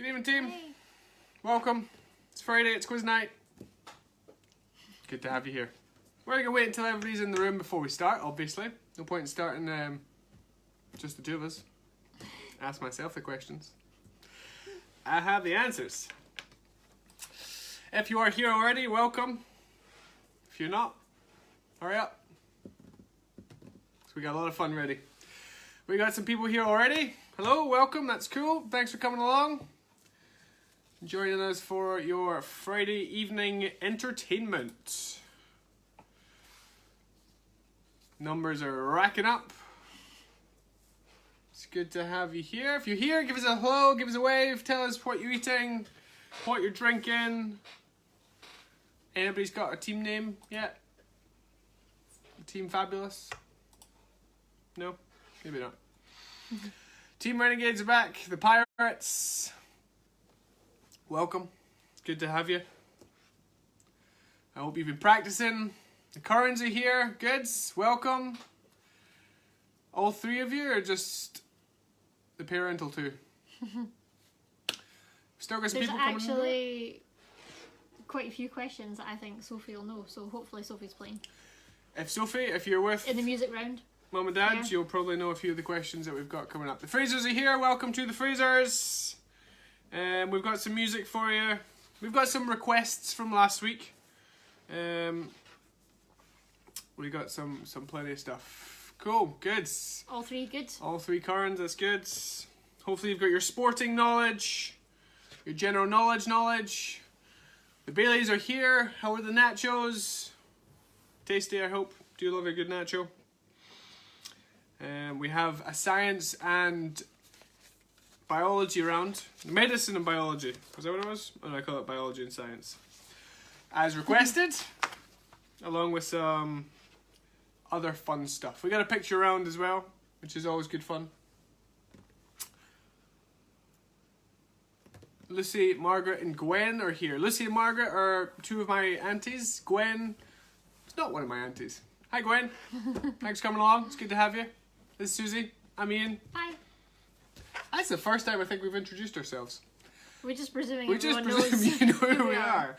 Good evening, team. Hey. Welcome. It's Friday, it's quiz night. Good to have you here. We're going to wait until everybody's in the room before we start, obviously. No point in starting just the two of us. Ask myself the questions. I have the answers. If you are here already, welcome. If you're not, hurry up. So we got a lot of fun ready. We got some people here already. Hello, welcome, that's cool. Thanks for coming along. Joining us for your Friday evening entertainment. Numbers are racking up. It's good to have you here. If you're here, give us a hello, give us a wave, tell us what you're eating, what you're drinking. Anybody's got a team name yet? Team Fabulous? No? Maybe not. Team Renegades are back. The Pirates. Welcome. It's good to have you. I hope you've been practicing. The Currans are here. Good. Welcome. All three of you, or just the parental two? Still got some There's people coming. actually quite a few questions that I think Sophie will know, so hopefully Sophie's playing. If you're with In the music round. Mum and Dad, Yeah. you'll probably know a few of the questions that we've got coming up. The Freezers are here. Welcome to the Freezers. We've got some music for you. We've got some requests from last week. We got some plenty of stuff. Cool, good. All three good. All three Currans, that's good. Hopefully you've got your sporting knowledge, your general knowledge. The Baileys are here. How are the nachos? Tasty, I hope. Do you love a good nacho? We have a science and biology round. Medicine and biology. Was that what it was? Or did I call it biology and science? As requested. Along with some other fun stuff. We got a picture round as well, which is always good fun. Lucy, Margaret, and Gwen are here. Lucy and Margaret are two of my aunties. Gwen is not one of my aunties. Hi, Gwen. Thanks for coming along. It's good to have you. This is Susie. I'm Ian. Hi. That's the first time I think we've introduced ourselves. We're just presuming We just everyone presume knows you know who we are.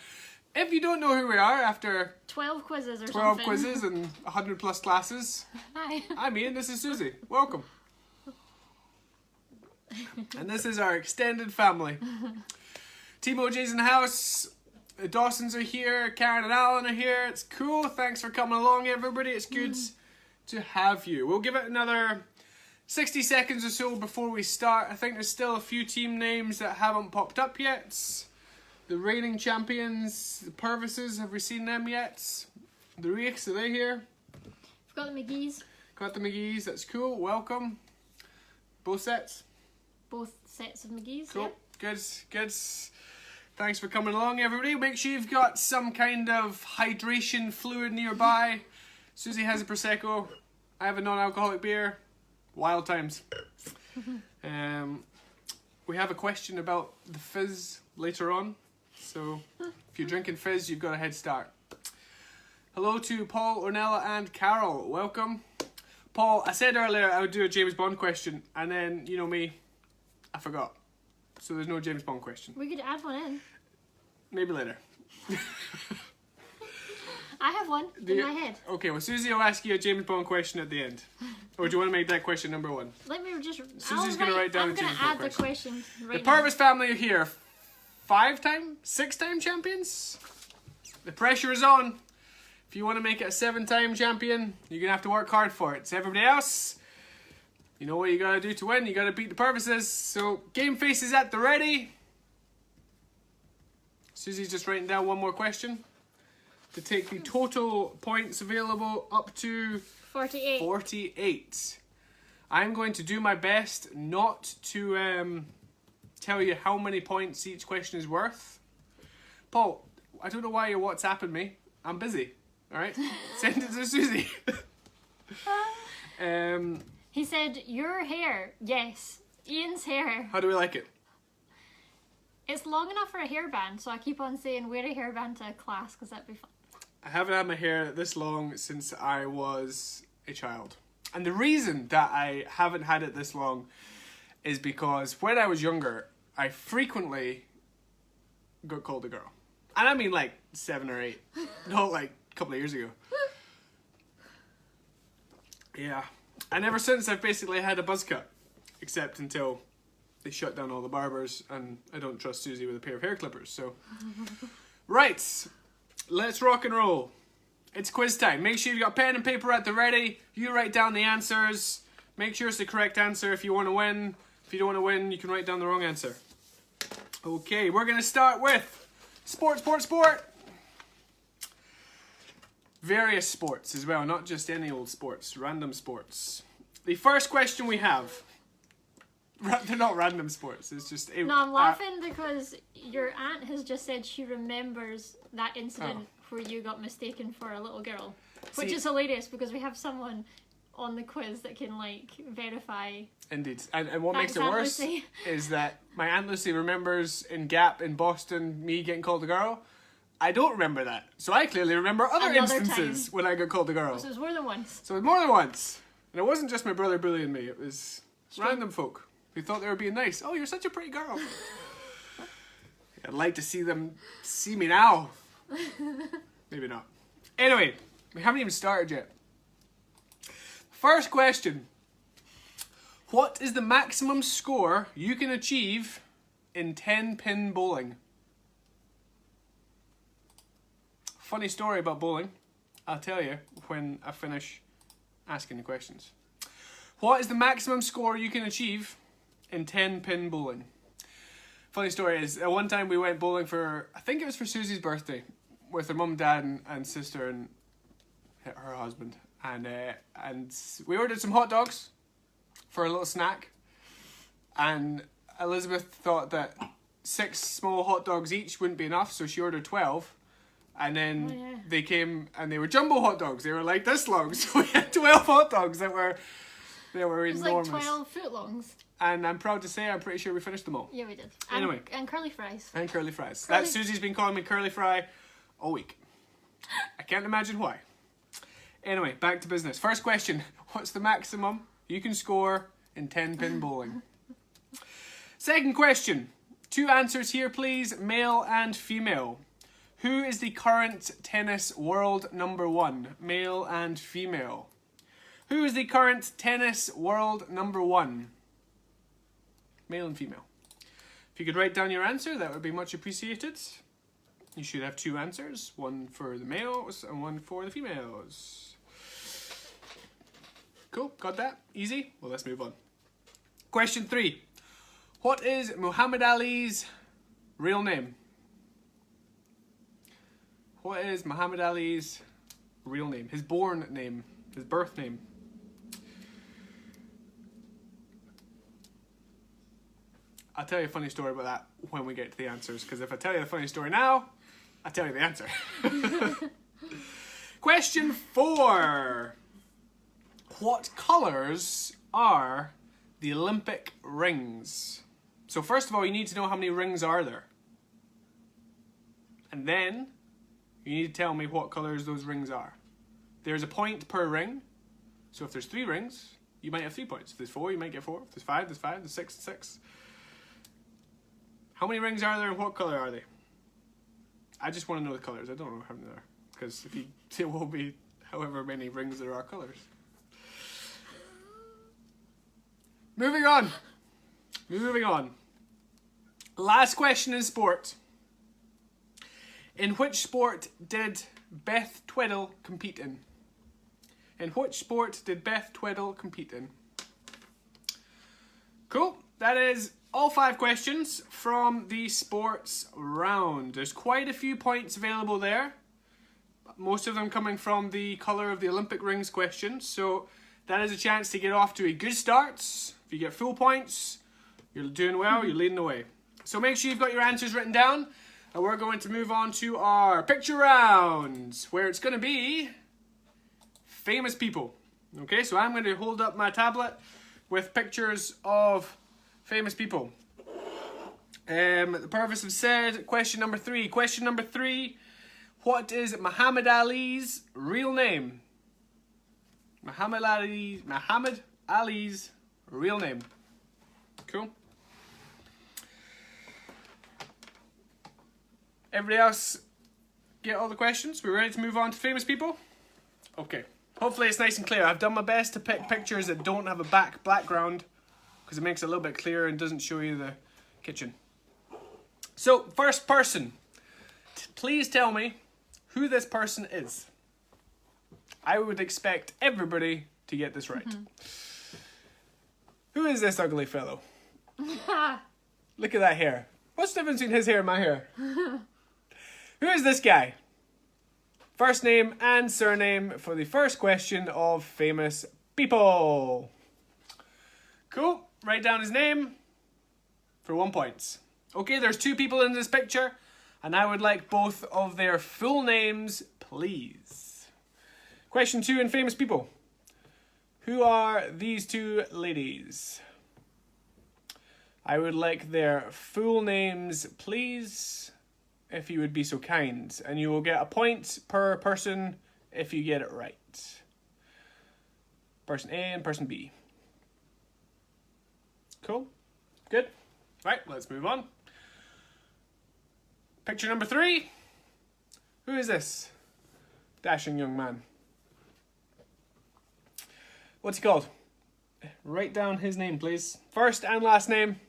If you don't know who we are after 12 quizzes or 12 something. quizzes and 100 plus classes, Hi. I'm Ian, this is Susie. Welcome. And this is our extended family. Team OJ's in the house. The Dawsons are here. Karen and Alan are here. It's cool. Thanks for coming along, everybody. It's good to have you. We'll give it another 60 seconds or so before we start. I think there's still a few team names that haven't popped up yet. The reigning champions, the Purvises, have we seen them yet? The Reeks, are they here? We've got the McGee's. Got the McGee's, that's cool. Welcome. Both sets. Both sets of McGee's. Cool. Yep. Good. Thanks for coming along, everybody. Make sure you've got some kind of hydration fluid nearby. Susie has a Prosecco. I have a non-alcoholic beer. Wild times. We have a question about the fizz later on. So if you're drinking fizz, you've got a head start. Hello to Paul, Ornella, and Carol. Welcome. Paul, I said earlier I would do a James Bond question, and then, you know me, I forgot. So there's no James Bond question. We could add one in. Maybe later. I have one in my head. Okay, well, Susie will ask you a James Bond question at the end. Or do you want to make that question number one? Let me just. Susie's going to write down I'm a James going to Bond add the question right The now. Purvis family are here. 6-time champions? The pressure is on. If you want to make it a 7-time champion, you're going to have to work hard for it. So everybody else, you know what you got to do to win. You got to beat the Purvises. So game face is at the ready. Susie's just writing down one more question to take the total points available up to 48. 48. I'm going to do my best not to tell you how many points each question is worth. Paul, I don't know why you're WhatsApping me. I'm busy. Alright? Send it to Susie. He said, your hair. Yes. Ian's hair. How do we like it? It's long enough for a hairband, so I keep on saying wear a hairband to class because that'd be fun. I haven't had my hair this long since I was a child. And the reason that I haven't had it this long is because when I was younger, I frequently got called a girl. And I mean like 7 or 8. Not like a couple of years ago. Yeah. And ever since I've basically had a buzz cut. Except until they shut down all the barbers and I don't trust Susie with a pair of hair clippers. So, right. Let's rock and roll. It's quiz time. Make sure you've got pen and paper at the ready. You write down the answers. Make sure it's the correct answer if you want to win. If you don't want to win, you can write down the wrong answer. Okay, we're going to start with sport. Various sports as well, not just any old sports, random sports. The first question we have, they're not random sports, it's just... No, I'm laughing because your aunt has just said she remembers that incident where you got mistaken for a little girl. Which is hilarious because we have someone on the quiz that can, like, verify... Indeed. And what makes it Aunt worse Lucy. is that my Aunt Lucy remembers in Gap in Boston me getting called a girl. I don't remember that. So I clearly remember other Another instances when I got called a girl. So it was more than once. So it was more than once. And it wasn't just my brother bullying me. It was random folk who thought they were being nice. Oh, you're such a pretty girl. I'd like to see them see me now. Maybe not. Anyway, we haven't even started yet. First question. What is the maximum score you can achieve in 10-pin bowling? Funny story about bowling. I'll tell you when I finish asking the questions. What is the maximum score you can achieve in 10-pin bowling? Funny story is, one time we went bowling for, I think it was for Susie's birthday, with her mum, dad, and sister, and her husband. And we ordered some hot dogs for a little snack. And Elizabeth thought that 6 small hot dogs each wouldn't be enough, so she ordered 12. And then they came and they were jumbo hot dogs. They were like this long. So we had 12 hot dogs that were enormous. It was like 12 foot longs. And I'm proud to say I'm pretty sure we finished them all. Yeah, we did. Anyway. And curly fries. And curly fries. That Susie's been calling me curly fry all week. I can't imagine why. Anyway, back to business. First question. What's the maximum you can score in 10-pin bowling? Second question. 2 answers here, please. Male and female. Who is the current tennis world number 1? Male and female. Who is the current tennis world number 1? Male and female. If you could write down your answer, that would be much appreciated. You should have 2 answers. One for the males and one for the females. Cool, got that? Easy? Well, let's move on. Question 3. What is Muhammad Ali's real name? What is Muhammad Ali's real name? His born name. His birth name. I'll tell you a funny story about that when we get to the answers. Because if I tell you the funny story now, I'll tell you the answer. Question 4. What colours are the Olympic rings? So first of all, you need to know how many rings are there. And then you need to tell me what colours those rings are. There's a point per ring. So if there's 3 rings, you might have 3 points. If there's 4, you might get 4. If there's 5, there's 5. There's 6, 6. How many rings are there and what colour are they? I just want to know the colours. I don't know how many there are. Because if you, it will be however many rings there are colours. Moving on. Moving on. Last question in sport. In which sport did Beth Tweddle compete in? In which sport did Beth Tweddle compete in? Cool. That is all 5 questions from the sports round. There's quite a few points available there. Most of them coming from the colour of the Olympic rings question. So that is a chance to get off to a good start. If you get full points, you're doing well, you're leading the way. So make sure you've got your answers written down. And we're going to move on to our picture round, where it's going to be famous people. Okay, so I'm going to hold up my tablet with pictures of famous people. The purpose of said, question number 3. Question number 3, what is Muhammad Ali's real name? Muhammad Ali's real name. Cool. Everybody else get all the questions? We're ready to move on to famous people? Okay. Hopefully it's nice and clear. I've done my best to pick pictures that don't have a background because it makes it a little bit clearer and doesn't show you the kitchen. So, first person. Please tell me who this person is. I would expect everybody to get this right. Who is this ugly fellow? Look at that hair. What's the difference between his hair and my hair? Who is this guy? First name and surname for the first question of famous people. Cool. Write down his name for 1 point. Okay, there's 2 people in this picture, and I would like both of their full names, please. Question 2 in famous people. Who are these 2 ladies? I would like their full names, please, if you would be so kind. And you will get a point per person if you get it right. Person A and person B. Cool? Good? Right, let's move on. Picture number 3. Who is this dashing young man? What's he called? Write down his name, please. First and last name.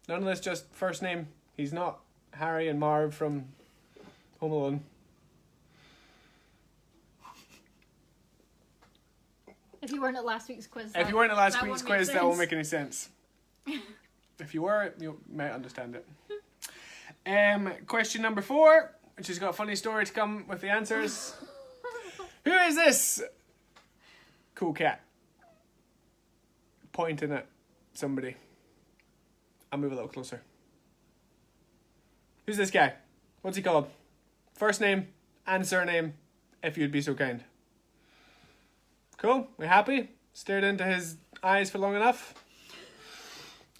None of this, just first name. He's not Harry and Marv from Home Alone. If you weren't at last week's quiz. If you weren't at last week's won't make quiz, that won't sense. make any sense. If you were, you might understand it. Question number 4, which has got a funny story to come with the answers. Who is this cool cat? Pointing at somebody. I'll move a little closer. Who's this guy? What's he called? First name and surname, if you'd be so kind. Cool? We happy? Stared into his eyes for long enough?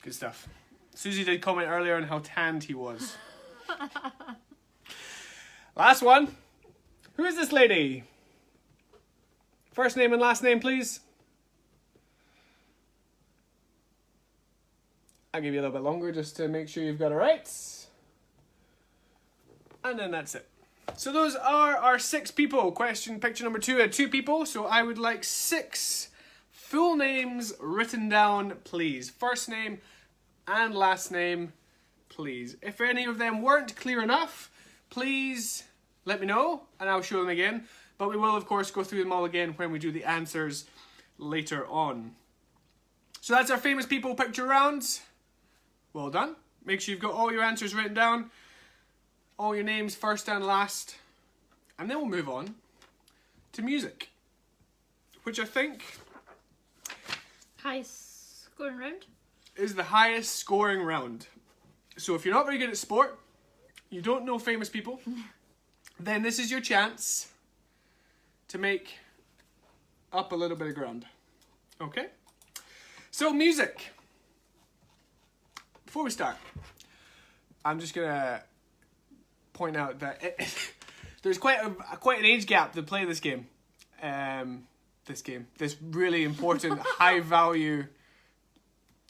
Good stuff. Susie did comment earlier on how tanned he was. Last one. Who is this lady? First name and last name, please. I'll give you a little bit longer just to make sure you've got it right. And then that's it. So those are our 6 people. Picture number 2 had 2 people, so I would like 6 full names written down, please. First name and last name, please. If any of them weren't clear enough, please let me know and I'll show them again. But we will, of course, go through them all again when we do the answers later on. So that's our famous people picture rounds. Well done. Make sure you've got all your answers written down. All your names first and last. And then we'll move on to music. Which I think High scoring round. is the highest scoring round. So if you're not very good at sport, you don't know famous people, then this is your chance to make up a little bit of ground. Okay? So music. Before we start, I'm just gonna point out that there's quite an age gap to play this game. This really important, high value,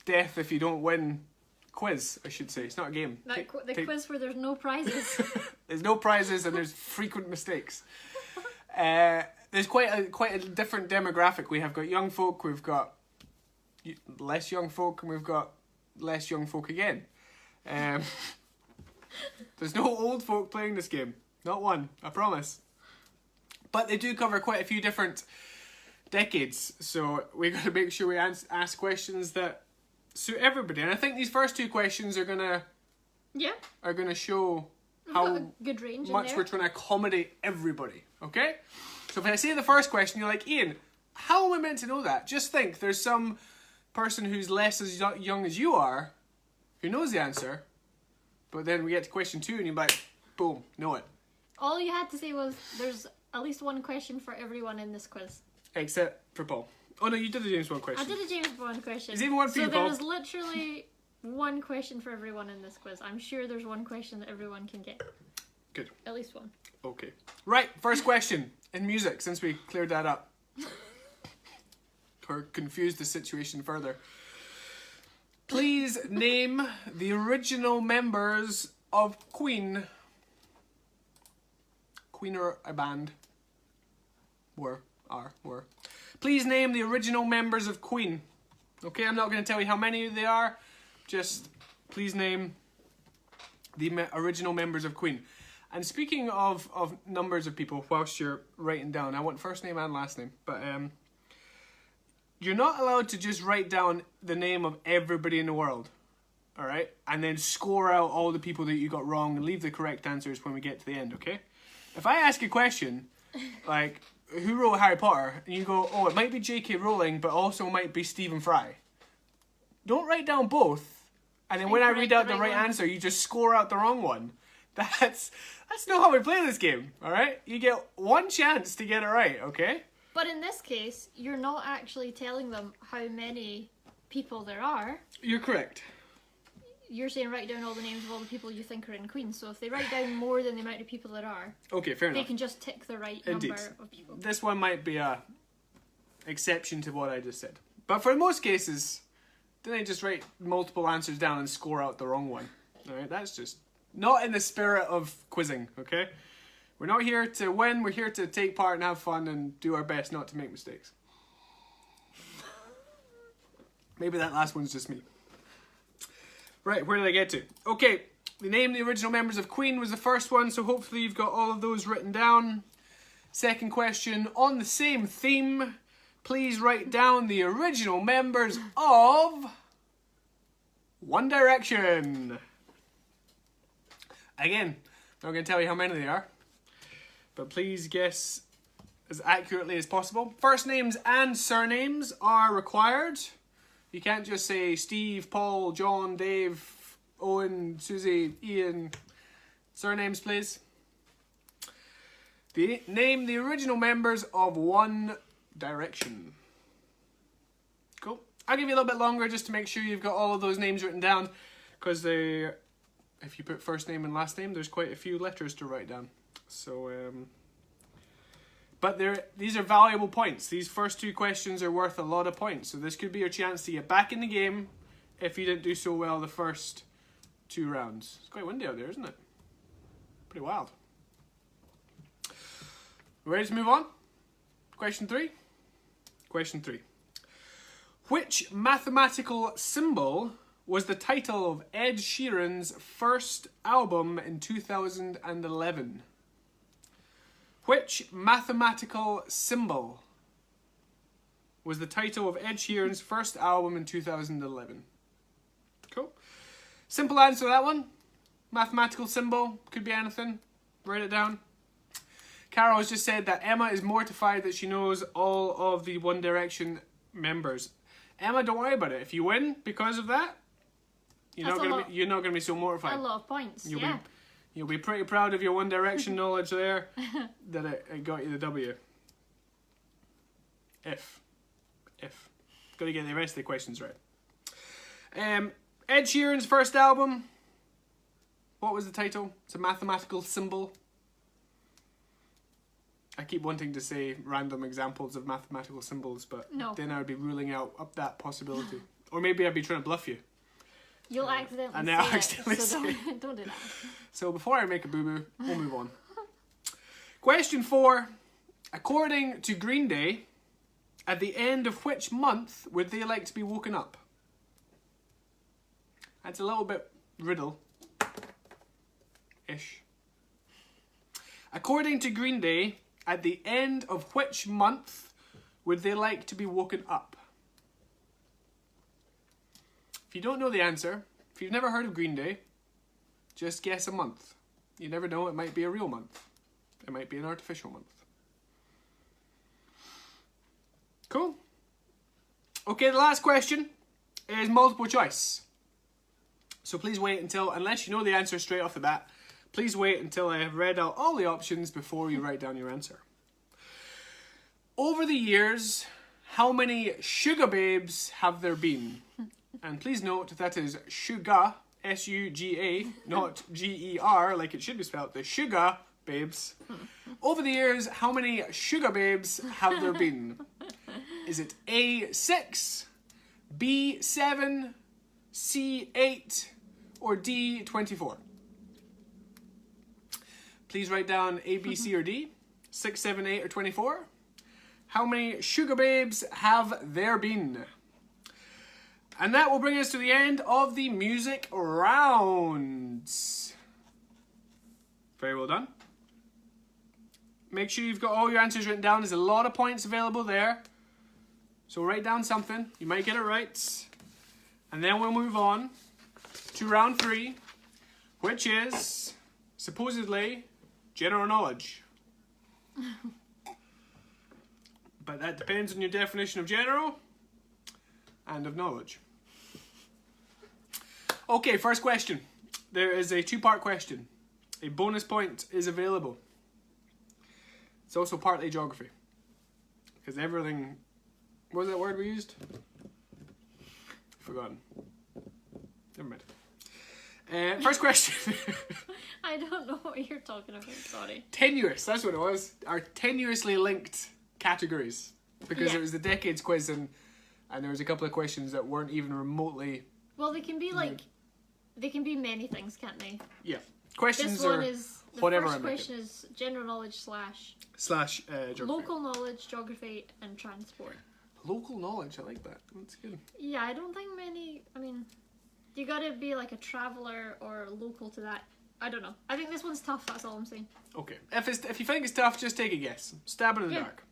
death if you don't win quiz, I should say. It's not a game. The quiz where there's no prizes. There's no prizes and there's frequent mistakes. There's quite a different demographic. We have got young folk, we've got less young folk, and we've got less young folk again. There's no old folk playing this game. Not one, I promise. But they do cover quite a few different decades, so we got to make sure we ask questions that suit everybody. And I think these first 2 questions are gonna show We've got how a good range in much there. we're trying to accommodate everybody. Okay? So if I say the first question, you're like, Ian, how am I meant to know that? Just think, there's some person who's less as young as you are who knows the answer, but then we get to question 2 and you're like, boom, know it. All you had to say was there's at least one question for everyone in this quiz. Except for Paul. Oh no, you did the James Bond question. I did a James Bond question. Is even one for you, So there Paul? was literally one question for everyone in this quiz. I'm sure there's one question that everyone can get. Good. At least one. Okay. Right, first question. In music, since we cleared that up. Or confused the situation further. Please name the original members of Queen. Queen are a band. Were. Please name the original members of Queen. Okay, I'm not going to tell you how many they are. Just please name the original members of Queen. And speaking of numbers of people, whilst you're writing down, I want first name and last name. But you're not allowed to just write down the name of everybody in the world. Alright? And then score out all the people that you got wrong and leave the correct answers when we get to the end, okay? If I ask a question, like, who wrote Harry Potter? And you go, oh, it might be J.K. Rowling, but also might be Stephen Fry. Don't write down both. And then when I read out the right answer, you just score out the wrong one. That's not how we play this game, alright? You get one chance to get it right, okay? But in this case, you're not actually telling them how many people there are. You're correct. You're saying write down all the names of all the people you think are in Queen. So if they write down more than the amount of people there are, okay, fair enough. They can just tick the right Indeed. number of people. This one might be a exception to what I just said. But for most cases, then they just write multiple answers down and score out the wrong one. Alright, that's just not in the spirit of quizzing, okay? We're not here to win, we're here to take part and have fun and do our best not to make mistakes. Maybe that last one's just me. Right, where did I get to? Okay, the name the original members of Queen was the first one, so hopefully you've got all of those written down. Second question, on the same theme, please write down the original members of One Direction. Again, I'm not going to tell you how many they are, but please guess as accurately as possible. First names and surnames are required. You can't just say Steve, Paul, John, Dave, Owen, Susie, Ian. Surnames, please. Name the original members of One Direction. Cool. I'll give you a little bit longer just to make sure you've got all of those names written down, because if you put first name and last name, there's quite a few letters to write down. So, but these are valuable points. These first two questions are worth a lot of points. So this could be your chance to get back in the game if you didn't do so well the first two rounds. It's quite windy out there, isn't it? Pretty wild. Ready to move on? Question 3. Question 3. Which mathematical symbol was the title of Ed Sheeran's first album in 2011? Which mathematical symbol was the title of Ed Sheeran's first album in 2011? Cool. Simple answer to that one. Mathematical symbol. Could be anything. Write it down. Carol has just said that Emma is mortified that she knows all of the One Direction members. Emma, don't worry about it. If you win because of that, you're not gonna be so mortified. A lot of points. You'll be pretty proud of your One Direction knowledge there, that it got you the W. If. Got to get the rest of the questions right. Ed Sheeran's first album. What was the title? It's a mathematical symbol. I keep wanting to say random examples of mathematical symbols, but then I would be ruling out that possibility. Or maybe I'd be trying to bluff you. You'll accidentally and say it, so don't do that. So before I make a boo-boo, we'll move on. Question 4. According to Green Day, at the end of which month would they like to be woken up? That's a little bit riddle-ish. According to Green Day, at the end of which month would they like to be woken up? If you don't know the answer, if you've never heard of Green Day, just guess a month. You never know, it might be a real month. It might be an artificial month. Cool. Okay, the last question is multiple choice. So please wait until, unless you know the answer straight off the bat, please wait until I have read out all the options before you write down your answer. Over the years, how many Sugar Babes have there been? And please note that is Suga, S-U-G-A, not G-E-R, like it should be spelled, the Sugar Babes. Over the years, how many Sugar Babes have there been? Is it A, 6, B, 7, C, 8, or D, 24? Please write down A, B, C, or D. 6, 7, 8, or 24. How many sugar babes have there been? And that will bring us to the end of the music rounds. Very well done. Make sure you've got all your answers written down. There's a lot of points available there. So write down something. You might get it right. And then we'll move on to round 3, which is supposedly general knowledge. But that depends on your definition of general and of knowledge. Okay, first question. There is a 2-part question. A bonus point is available. It's also partly geography. Because everything... What was that word we used? Forgotten. Never mind. First question. I don't know what you're talking about, sorry. Tenuous, that's what it was. Our tenuously linked categories. Because it was the decades quiz and there was a couple of questions that weren't even remotely... Well, they can be like... They can be many things, can't they? Yeah. Questions this one are is... The whatever first I'm making. question is general knowledge / geography. local knowledge, geography, and transport. Local knowledge, I like that. That's good. Yeah, I don't think many... I mean, you gotta be like a traveller or local to that. I don't know. I think this one's tough, that's all I'm saying. Okay. If you think it's tough, just take a guess. Stab it in the dark.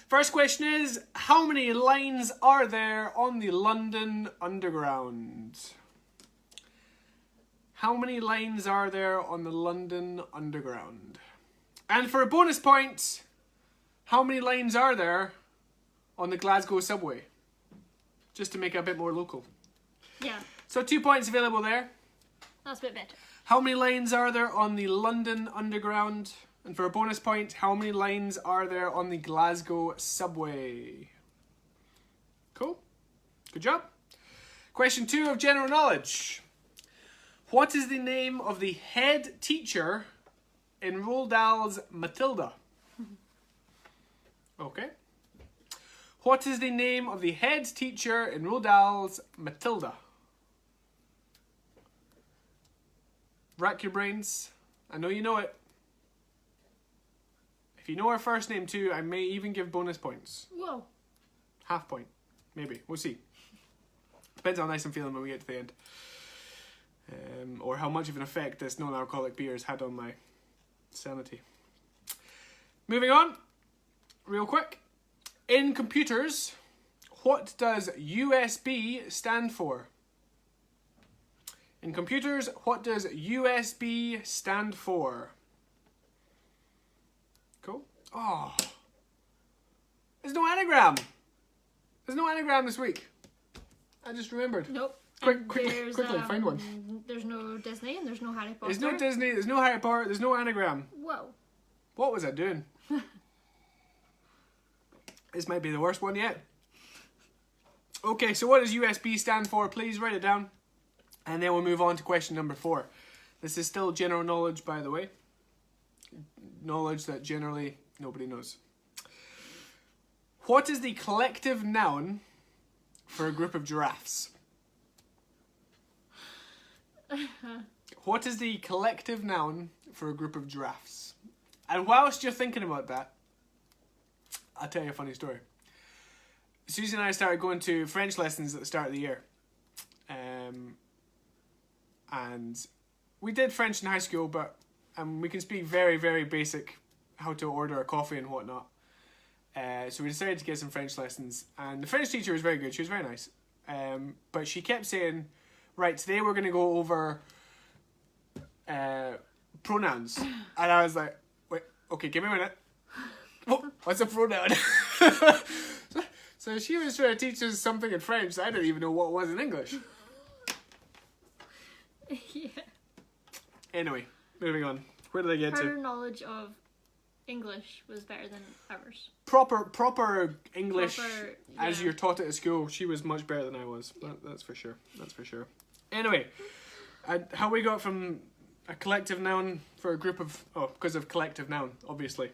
First question is, how many lines are there on the London Underground? How many lines are there on the London Underground? And for a bonus point, how many lines are there on the Glasgow subway? Just to make it a bit more local. Yeah, So 2 points available there. that's a bit better. How many lines are there on the London Underground? And for a bonus point, how many lines are there on the Glasgow subway? Cool. Good job. Question 2 of general knowledge. What is the name of the head teacher in Roald Dahl's Matilda? Okay. What is the name of the head teacher in Roald Dahl's Matilda? Rack your brains. I know you know it. If you know her first name too, I may even give bonus points. Whoa. Half point. Maybe. We'll see. Depends how nice I'm feeling when we get to the end. Or how much of an effect this non-alcoholic beer has had on my sanity. Moving on. Real quick. In computers, what does USB stand for? In computers, what does USB stand for? Cool. Oh. There's no anagram. There's no anagram this week. I just remembered. Nope. Quickly, find one. There's no Disney and there's no Harry Potter. There's no Disney, there's no Harry Potter, there's no anagram. Whoa. What was I doing? This might be the worst one yet. Okay, so what does USB stand for? Please write it down. And then we'll move on to question number 4. This is still general knowledge, by the way. Knowledge that generally nobody knows. What is the collective noun for a group of giraffes? What is the collective noun for a group of giraffes? And whilst you're thinking about that, I'll tell you a funny story. Susie and I started going to French lessons at the start of the year. And we did French in high school, but we can speak very, very basic how to order a coffee and whatnot. So we decided to get some French lessons. And the French teacher was very good. She was very nice. But she kept saying, right, today we're going to go over pronouns. And I was like, wait, okay, give me a minute. What's a pronoun? So she was trying to teach us something in French that I didn't even know what it was in English. Yeah. Anyway, moving on. Where did I get Her to? knowledge of English was better than ours. Proper English as yeah. you're taught it at school. She was much better than I was. That's for sure. That's for sure. Anyway, how we got from a collective noun for a group of... Oh, because of collective noun, obviously.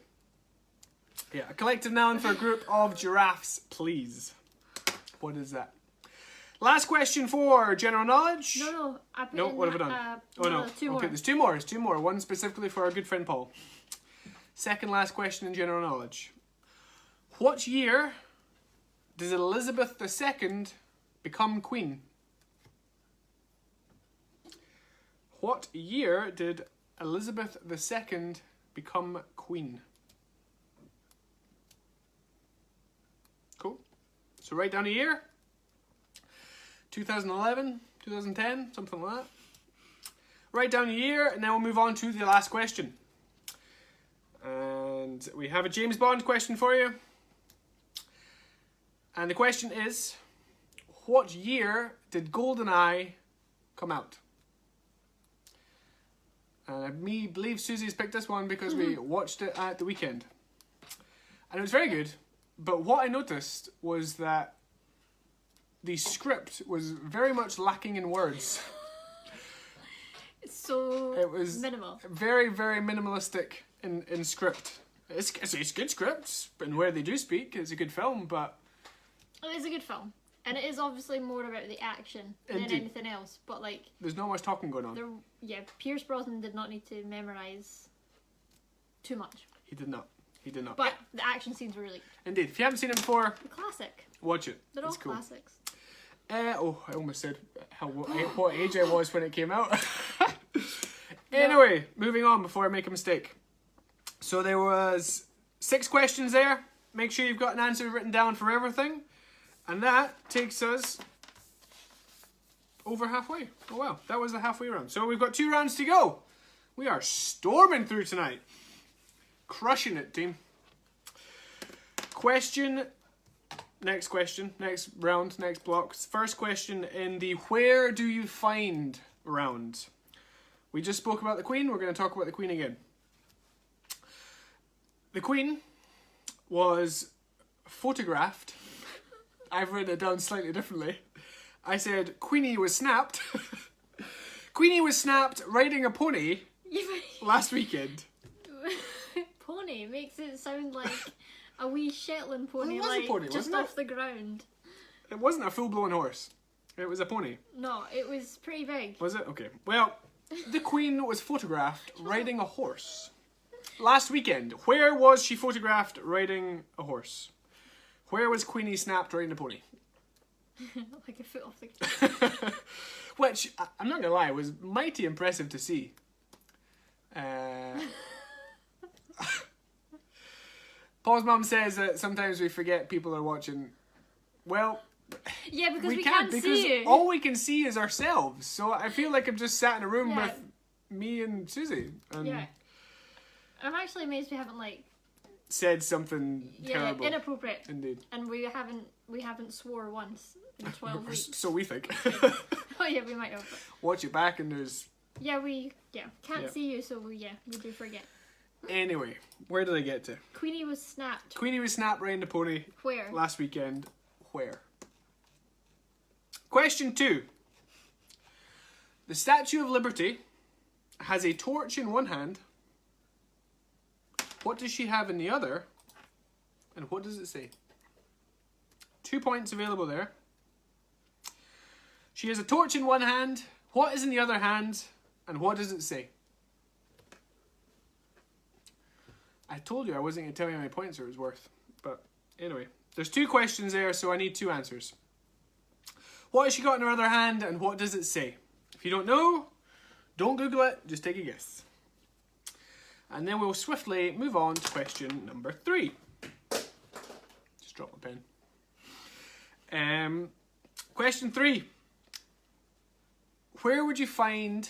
Yeah, a collective noun for a group of giraffes, please. What is that? Last question for general knowledge. No, I put No, in what have I done? Oh no. two more. Okay, there's two more. There's two more. One specifically for our good friend Paul. Second last question in general knowledge. What year does Elizabeth II become queen? What year did Elizabeth II become queen? Cool. So write down a year. 2011, 2010, something like that. Write down a year, and then we'll move on to the last question. And we have a James Bond question for you. And the question is, what year did GoldenEye come out? And I believe Susie's picked this one because we watched it at the weekend. And it was very good. But what I noticed was that the script was very much lacking in words. So It was minimal. very, very minimalistic in script. It's good scripts, but where they do speak, it's a good film, but... It is a good film. And it is obviously more about the action than Indeed. anything else. But like, there's not much talking going on. Pierce Brosnan did not need to memorise too much. He did not. He did not. But the action scenes were really good. Indeed. If you haven't seen it before, Classic. watch it. They're all It's cool. classics. I almost said what age I was when it came out. Anyway, moving on before I make a mistake. So there was 6 questions there. Make sure you've got an answer written down for everything. And that takes us over halfway. Oh wow, that was the halfway round. So we've got 2 rounds to go. We are storming through tonight. Crushing it, team. Next question, next round, next block. First question in the where do you find round. We just spoke about the Queen, we're going to talk about the Queen again. The Queen was photographed. I've written it down slightly differently. I said Queenie was snapped. Queenie was snapped riding a pony last weekend. Pony makes it sound like a wee Shetland pony, Well, it was a like pony, just wasn't it? off the ground. It wasn't a full-blown horse. It was a pony. No, it was pretty big. Was it? Okay. Well, the Queen was photographed riding a horse last weekend. Where was she photographed riding a horse? Where was Queenie snapped riding a pony? Like a foot off the ground. Which, I'm not gonna lie, was mighty impressive to see. Paul's mum says that sometimes we forget people are watching. Well, Yeah, because we can't can't because see you. all we can see is ourselves. So I feel like I'm just sat in a room Yeah. with me and Susie and Yeah. I'm actually amazed we haven't like said something terrible. inappropriate. Indeed. And we haven't swore once in 12 weeks. So we think. Oh yeah, we might have. But Watch it back and there's... can't Yeah. see you, so we do forget. Anyway, where did I get to? Queenie was snapped. Queenie was snapped riding the pony Where? last weekend. Where? Question 2. The Statue of Liberty has a torch in one hand. What does she have in the other? And what does it say? 2 points available there. She has a torch in one hand. What is in the other hand? And what does it say? I told you I wasn't going to tell you how many points it was worth. But anyway, there's 2 questions there, so I need 2 answers. What has she got in her other hand, and what does it say? If you don't know, don't Google it, just take a guess. And then we'll swiftly move on to question number 3. Just drop my pen. Question 3. Where would you find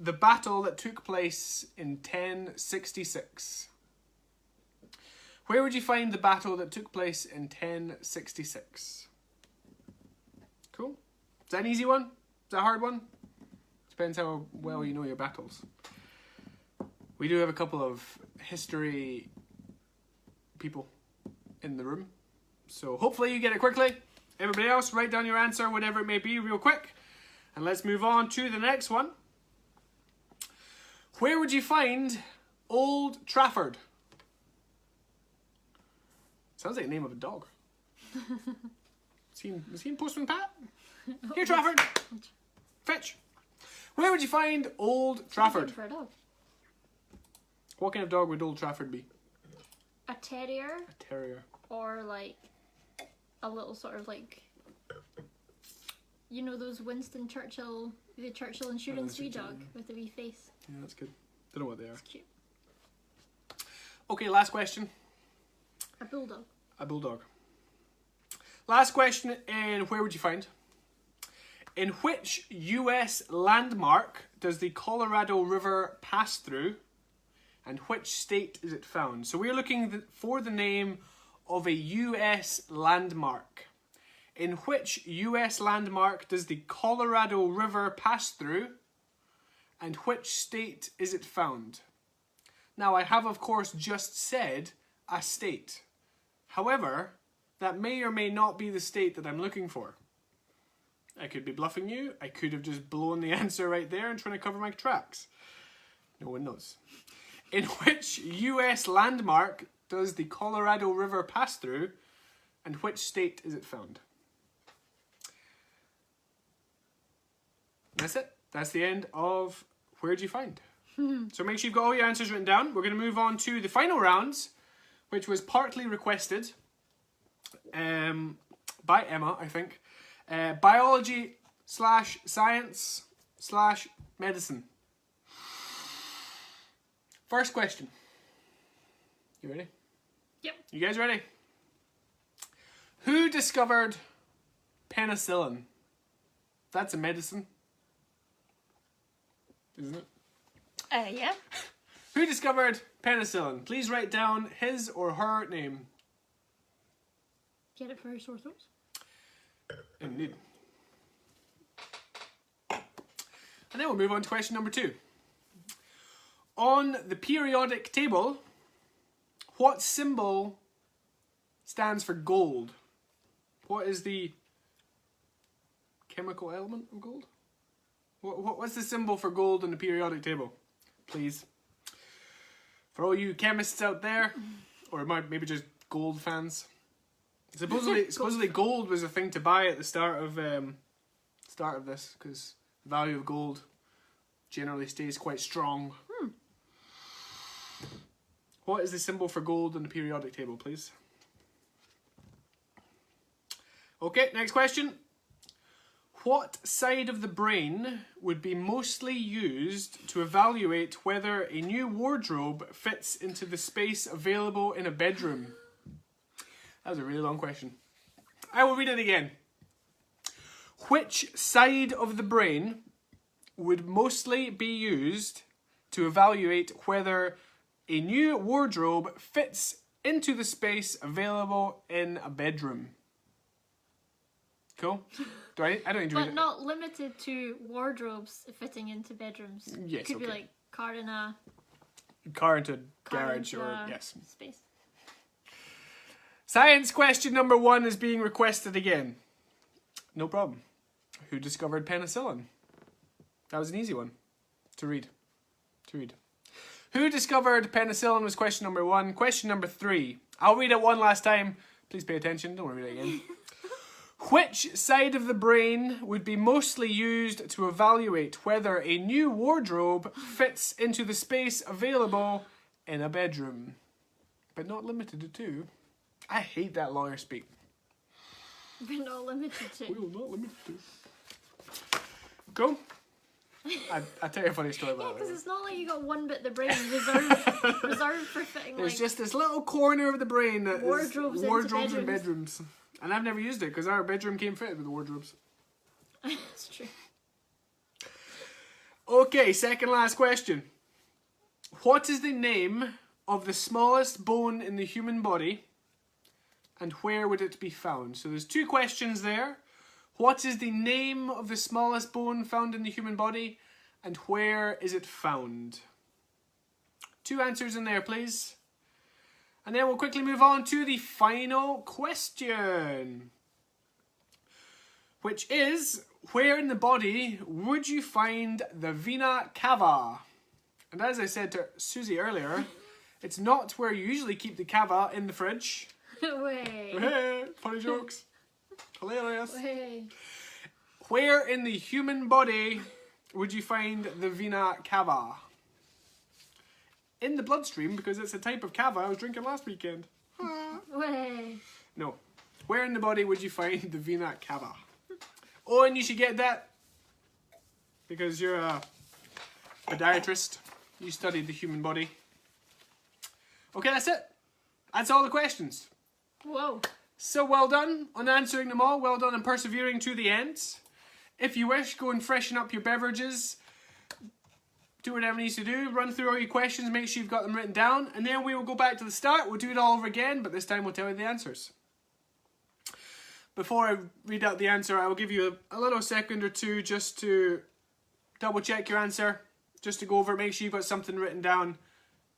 the battle that took place in 1066? Where would you find the battle that took place in 1066? Cool. Is that an easy one? Is that a hard one? Depends how well you know your battles. We do have a couple of history people in the room. So hopefully you get it quickly. Everybody else, write down your answer, whatever it may be, real quick. And let's move on to the next one. Where would you find Old Trafford? Sounds like the name of a dog. Seen Postman Pat? Here, Trafford. Fetch. Where would you find Old Trafford? For a dog. What kind of dog would Old Trafford be? A terrier. A terrier. Or like a little sort of like, you know, those Winston Churchill, the Churchill Insurance wee dog with the wee face. Yeah, that's good. Don't know what they are. It's cute. Okay, last question. A bulldog. A bulldog. Last question, and where would you find? In which US landmark does the Colorado River pass through, and which state is it found? So we're looking for the name of a US landmark. In which US landmark does the Colorado River pass through, and which state is it found? Now, I have, of course, just said a state. However, that may or may not be the state that I'm looking for. I could be bluffing you. I could have just blown the answer right there and trying to cover my tracks. No one knows. In which US landmark does the Colorado River pass through, and which state is it found? That's it. That's the end of Where'd You Find? So make sure you've got all your answers written down. We're going to move on to the final rounds, which was partly requested by Emma, I think. Biology / science / medicine. First question. You ready? Yep. You guys ready? Who discovered penicillin? That's a medicine, isn't it? Yeah. Who discovered penicillin? Please write down his or her name. Get it for your sore throats. Indeed. And then we'll move on to question number 2. On the periodic table, what symbol stands for gold? What is the chemical element of gold? What's the symbol for gold on the periodic table? Please. For all you chemists out there, or maybe just gold fans. Supposedly gold was a thing to buy at the start of this, because the value of gold generally stays quite strong. What is the symbol for gold on the periodic table, please? Okay, next question. What side of the brain would be mostly used to evaluate whether a new wardrobe fits into the space available in a bedroom? That was a really long question. I will read it again. Which side of the brain would mostly be used to evaluate whether a new wardrobe fits into the space available in a bedroom? Cool? I don't need to read it. But not limited to wardrobes fitting into bedrooms. Yes, Could be okay. like car in a Car into garage into or a yes. space. Science question number 1 is being requested again. No problem. Who discovered penicillin? That was an easy one to read. Who discovered penicillin was question number 1. Question number 3. I'll read it one last time. Please pay attention. Don't want to read it again. Which side of the brain would be mostly used to evaluate whether a new wardrobe fits into the space available in a bedroom? But not limited to. I hate that lawyer speak. We're not limited to. We will not limit to. Go. I'll tell you a funny story Yeah, about because that. it's not like you got one bit of the brain reserved for fitting There's like just this little corner of the brain that Wardrobes is into wardrobes and bedrooms. bedrooms. And I've never used it because our bedroom came fitted with wardrobes. That's true. Okay, second last question. What is the name of the smallest bone in the human body, and where would it be found? So there's 2 questions there. What is the name of the smallest bone found in the human body, and where is it found? 2 answers in there, please. And then we'll quickly move on to the final question, which is, where in the body would you find the vena cava? And as I said to Susie earlier, it's not where you usually keep the cava in the fridge. Way. Hey, funny jokes. Hilarious. Way. Where in the human body would you find the vena cava? In the bloodstream, because it's a type of cava I was drinking last weekend. Way. No. Where in the body would you find the vena cava? Oh, and you should get that because you're a podiatrist. You studied the human body. Okay, that's it. That's all the questions. Whoa. So well done on answering them all. Well done on persevering to the end. If you wish, go and freshen up your beverages. Do whatever needs to do. Run through all your questions. Make sure you've got them written down. And then we will go back to the start. We'll do it all over again, but this time we'll tell you the answers. Before I read out the answer, I will give you a little second or two just to double check your answer. Just to go over it. Make sure you've got something written down.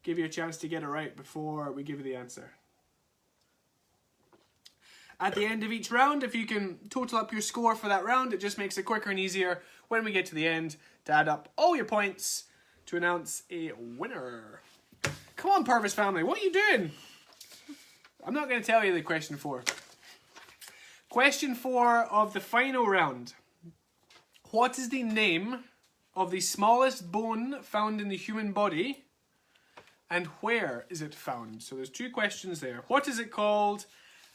Give you a chance to get it right before we give you the answer. At the end of each round, if you can total up your score for that round, it just makes it quicker and easier when we get to the end to add up all your points to announce a winner. Come on, Purvis family, what are you doing? I'm not going to tell you the question 4. Question 4 of the final round. What is the name of the smallest bone found in the human body, and where is it found? So there's 2 questions there. What is it called?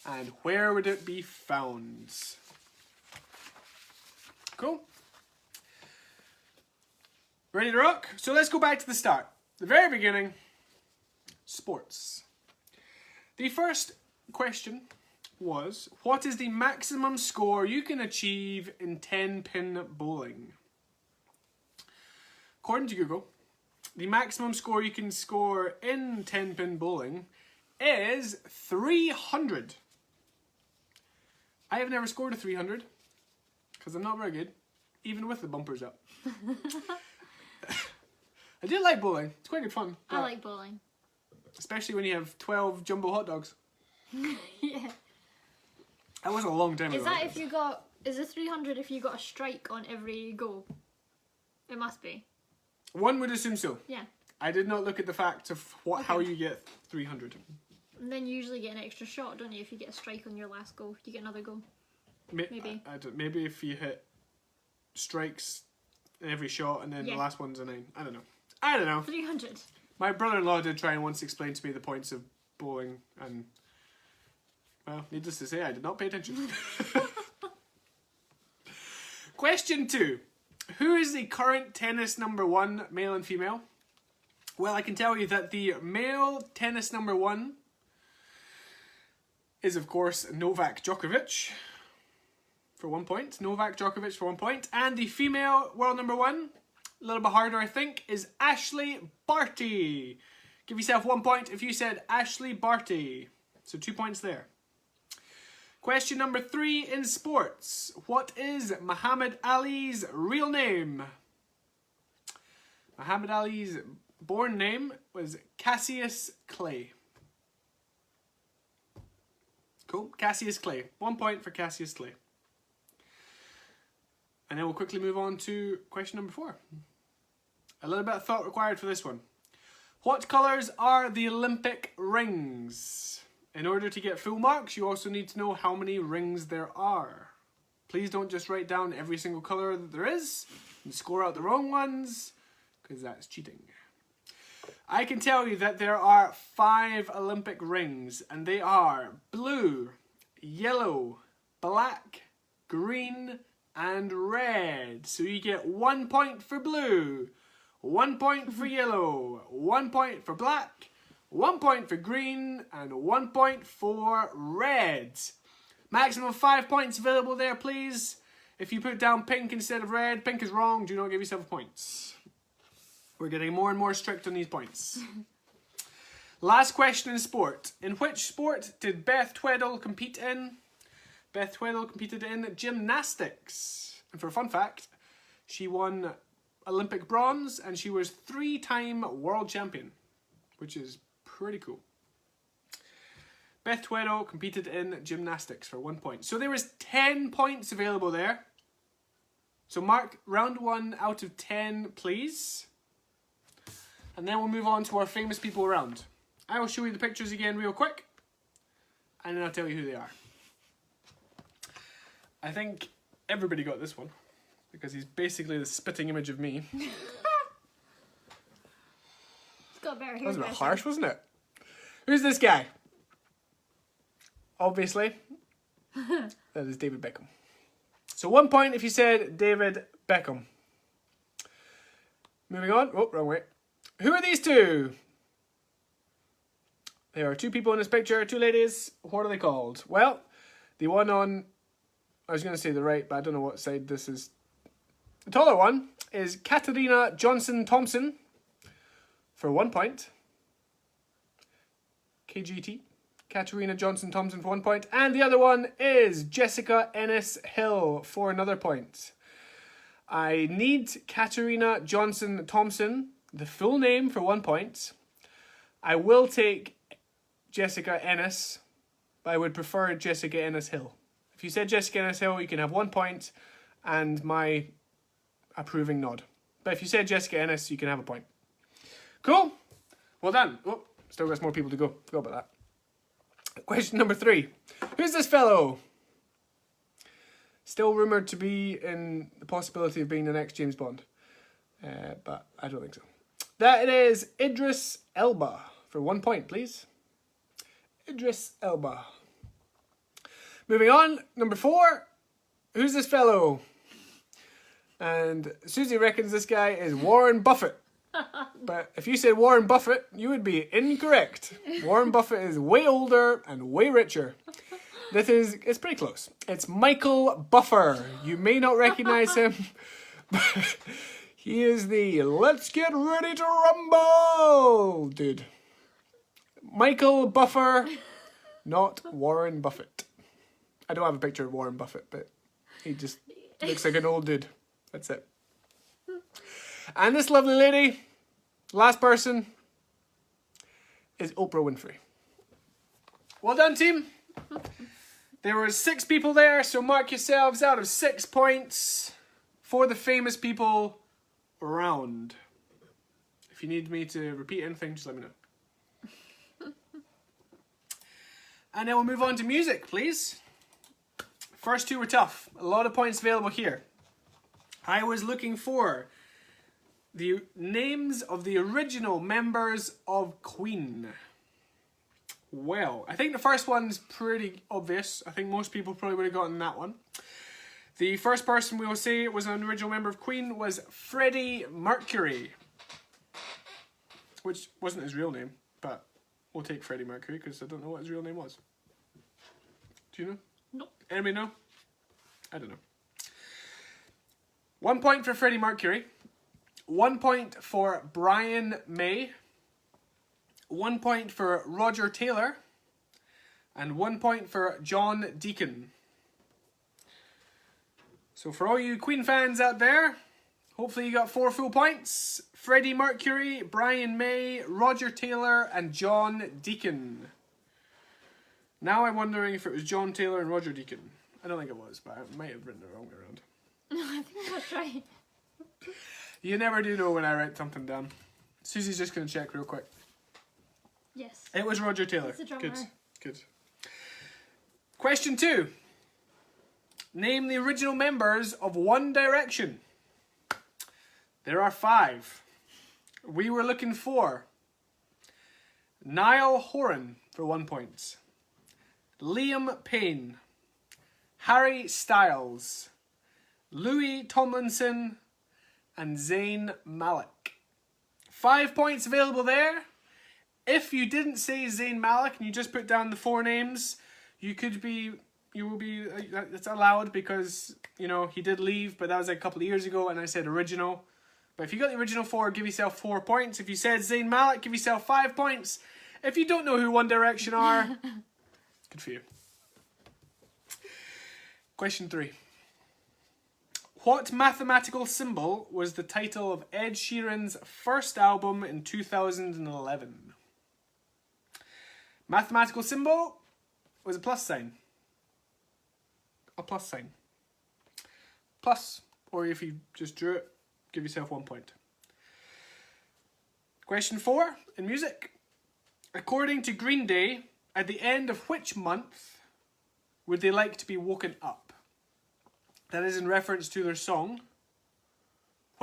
And where would it be found? Cool. Ready to rock? So let's go back to the start. The very beginning. Sports. The first question was, what is the maximum score you can achieve in 10-pin bowling? According to Google, the maximum score you can score in 10-pin bowling is 300. I have never scored a 300 because I'm not very good, even with the bumpers up. I do like bowling. It's quite good fun. I like bowling. Especially when you have 12 jumbo hot dogs. Yeah. That was a long time ago. Is that if you got... Is it 300 if you got a strike on every goal? It must be. One would assume so. Yeah. I did not look at the fact of how you get 300. And then you usually get an extra shot, don't you? If you get a strike on your last goal, you get another goal. Maybe. Maybe if you hit strikes in every shot and then the last one's a 9. I don't know. 300. My brother-in-law did try and once explain to me the points of bowling, and well, needless to say, I did not pay attention. Question 2. Who is the current tennis #1, male and female? Well, I can tell you that the male tennis #1 is, of course, Novak Djokovic for 1 point. Novak Djokovic for 1 point. And the female world #1, a little bit harder, I think, is Ashley Barty. Give yourself 1 point if you said Ashley Barty. So 2 points there. Question number 3 in sports. What is Muhammad Ali's real name? Muhammad Ali's born name was Cassius Clay. Cool. Cassius Clay. 1 point for Cassius Clay. And then we'll quickly move on to question number 4. A little bit of thought required for this one. What colours are the Olympic rings? In order to get full marks, you also need to know how many rings there are. Please don't just write down every single colour that there is and score out the wrong ones, because that's cheating. I can tell you that there are 5 Olympic rings, and they are blue, yellow, black, green, and red. So you get 1 point for blue, 1 point for yellow, 1 point for black, 1 point for green, and 1 point for red. Maximum 5 points available there, please. If you put down pink instead of red, pink is wrong, do not give yourself points. We're getting more and more strict on these points. Last question in sport. In which sport did Beth Tweddle compete in? Beth Tweddle competed in gymnastics. And for a fun fact, she won Olympic bronze and she was 3-time world champion, which is pretty cool. Beth Tweddle competed in gymnastics for 1 point. So there was 10 points available there. So mark round 1 out of 10, please. And then we'll move on to our famous people round. I will show you the pictures again real quick, and then I'll tell you who they are. I think everybody got this one. because he's basically the spitting image of me. He's got a better That was a bit hairdresser. harsh, wasn't it? Who's this guy? Obviously, that is David Beckham. So 1 point if you said David Beckham. Moving on. Oh, wrong way. Who are these two? There are two people in this picture, two ladies. What are they called? Well, the one on, I was going to say the right, but I don't know what side this is. The taller one is Katarina Johnson-Thompson for 1 point. KGT. Katarina Johnson-Thompson for 1 point. And the other one is Jessica Ennis-Hill for another point. I need Katarina Johnson-Thompson, the full name, for 1 point. I will take Jessica Ennis, but I would prefer Jessica Ennis-Hill. If you said Jessica Ennis-Hill, you can have 1 point and my approving nod. But if you said Jessica Ennis, you can have a point. Cool. Well done. Oh, still got some more people to go. Forgot about that. Question number 3. Who's this fellow? Still rumoured to be in the possibility of being the next James Bond. But I don't think so. That is Idris Elba. For 1 point, please. Idris Elba. Moving on. Number 4. Who's this fellow? And Susie reckons this guy is Warren Buffett. But if you said Warren Buffett, you would be incorrect. Warren Buffett is way older and way richer. It's pretty close. It's Michael Buffer. You may not recognise him, but he is the let's get ready to rumble dude. Michael Buffer, not Warren Buffett. I don't have a picture of Warren Buffett, but he just looks like an old dude. That's it. And this lovely lady, last person, is Oprah Winfrey. Well done, team. There were 6 people there, so mark yourselves out of 6 points for the famous people round. If you need me to repeat anything, just let me know. And then we'll move on to music, please. First 2 were tough. A lot of points available here. I was looking for the names of the original members of Queen. Well, I think the first one's pretty obvious. I think most people probably would have gotten that one. The first person we will say was an original member of Queen was Freddie Mercury. Which wasn't his real name, but we'll take Freddie Mercury because I don't know what his real name was. Do you know? Nope. Anybody know? I don't know. 1 point for Freddie Mercury. 1 point for Brian May. 1 point for Roger Taylor. And 1 point for John Deacon. So for all you Queen fans out there, hopefully you got 4 full points. Freddie Mercury, Brian May, Roger Taylor, and John Deacon. Now I'm wondering if it was John Taylor and Roger Deacon. I don't think it was, but I might have written it wrong way around. I think that's right. You never do know when I write something down. Susie's just going to check real quick. Yes. It was Roger Taylor. He's the drummer. Good, good. Question 2. Name the original members of One Direction. There are 5. We were looking for Niall Horan for 1 point. Liam Payne. Harry Styles. Louis Tomlinson. And Zayn Malik. 5 points available there. If you didn't say Zayn Malik and you just put down the 4 names, you will be, it's allowed because, you know, he did leave, but that was like a couple of years ago and I said original. But if you got the original 4, give yourself 4 points. If you said Zayn Malik, give yourself 5 points. If you don't know who One Direction are, good for you. Question 3. What mathematical symbol was the title of Ed Sheeran's first album in 2011? Mathematical symbol was a plus sign. A plus sign. Plus, or if you just drew it, give yourself 1 point. Question 4 in music. According to Green Day, at the end of which month would they like to be woken up? That is in reference to their song.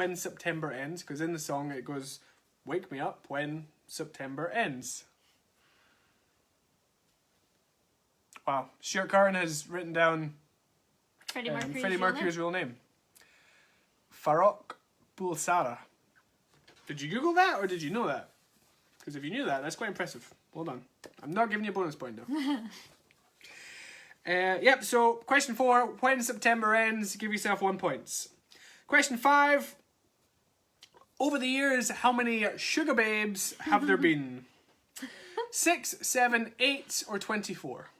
When September Ends, because in the song it goes, wake me up when September ends. Wow. Stuart Curran has written down Freddie Mercury's, Freddie Mercury's real name. Farrokh Bulsara. Did you Google that or did you know that? Because if you knew that, that's quite impressive. Well done. I'm not giving you a bonus point though. Yep, so question 4. When September ends, give yourself 1 point. Question 5. Over the years, how many sugar babes have there been? 6, 7, 8, or 24?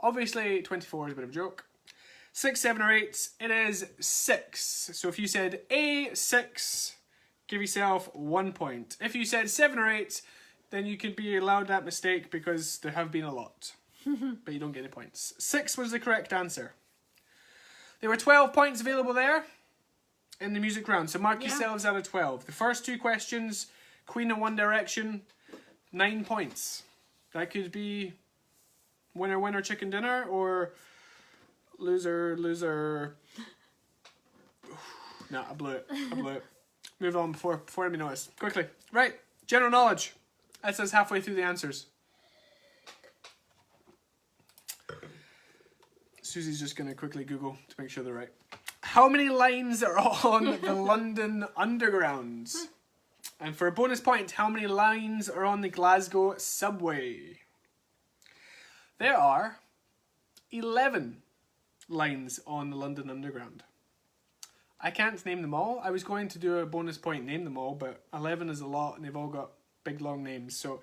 Obviously, 24 is a bit of a joke. 6, 7, or 8, it is 6. So if you said A6, give yourself 1 point. If you said 7 or 8, then you could be allowed that mistake because there have been a lot. But you don't get any points. 6 was the correct answer. There were 12 points available there in the music round. So mark yourselves out of 12. The first 2 questions, Queen and One Direction, 9 points. That could be winner, winner, chicken dinner, or loser, loser. No, I blew it. Move on before anybody noticed. Quickly. Right, general knowledge. That says halfway through the answers. Susie's just going to quickly Google to make sure they're right. How many lines are on the London Underground? And for a bonus point, how many lines are on the Glasgow subway? There are 11 lines on the London Underground. I can't name them all. I was going to do a bonus point, name them all, but 11 is a lot and they've all got big long names. So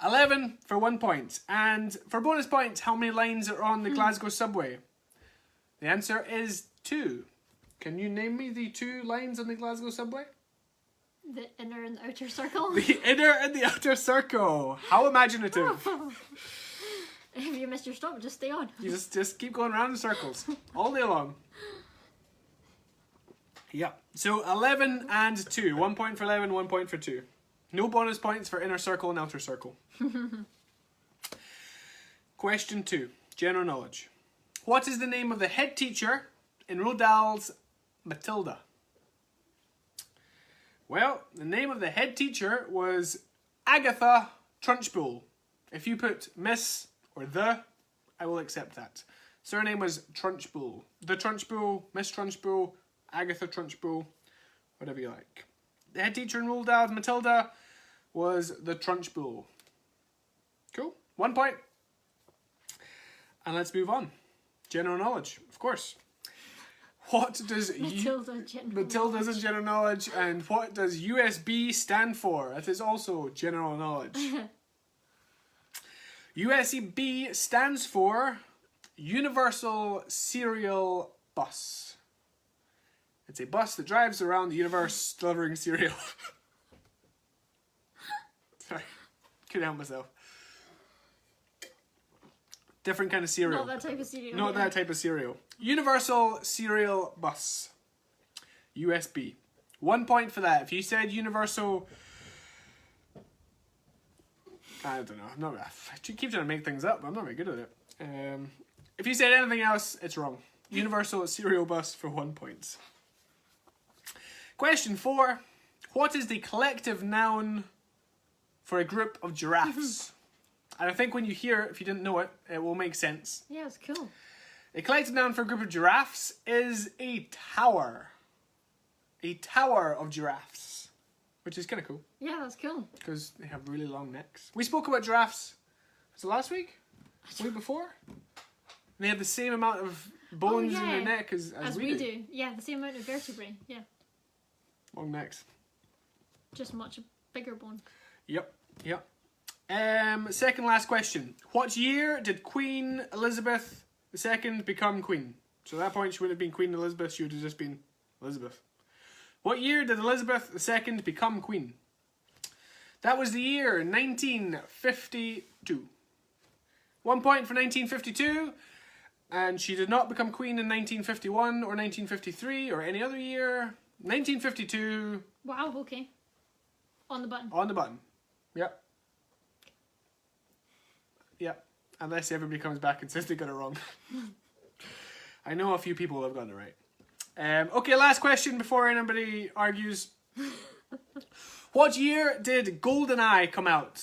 11 for 1 point. And for bonus points, how many lines are on the Glasgow subway? The answer is 2. Can you name me the 2 lines on the Glasgow subway? The inner and the outer circle. The inner and the outer circle. How imaginative. If you missed your stop, just stay on. You just keep going around in circles all day long. Yep. So 11 and 2. 1 point for 11, 1 point for 2. No bonus points for inner circle and outer circle. Question 2. General knowledge. What is the name of the head teacher in Roald Dahl's Matilda? Well, the name of the head teacher was Agatha Trunchbull. If you put Miss or the, I will accept that. Surname was Trunchbull. The Trunchbull, Miss Trunchbull, Agatha Trunchbull, whatever you like. The head teacher in Roald Dahl's Matilda was the Trunchbull. Cool. 1 point. And let's move on. General knowledge, of course. What does Matilda's in general knowledge, and what does USB stand for? That is also general knowledge. USB stands for Universal Serial Bus. It's a bus that drives around the universe delivering cereal. Sorry, couldn't help myself. Different kind of cereal. Not that type of cereal. Not that type of cereal. Universal Serial Bus. USB. 1 point for that. If you said universal... I don't know. I keep trying to make things up, but I'm not very good at it. If you said anything else, it's wrong. Universal Serial Bus for 1 point. Question 4. What is the collective noun for a group of giraffes? And I think when you hear it, if you didn't know it, it will make sense. Yeah, it's cool. A collective noun for a group of giraffes is a tower. A tower of giraffes. Which is kind of cool. Yeah, that's cool. Because they have really long necks. We spoke about giraffes, was it last week? The week before? And they have the same amount of bones in their neck as we do. Yeah, the same amount of vertebrae. Yeah. Long necks. Just much bigger bone. Yep. Second last question. What year did Queen Elizabeth II become queen? So at that point she wouldn't have been Queen Elizabeth, she would have just been Elizabeth. What year did Elizabeth II become queen? That was the year 1952. 1 point for 1952. And she did not become queen in 1951 or 1953 or any other year. 1952. Wow, okay. On the button. On the button. Yep. Yep. Unless everybody comes back and says they got it wrong. I know a few people have gotten it right. Okay, last question before anybody argues. What year did GoldenEye come out?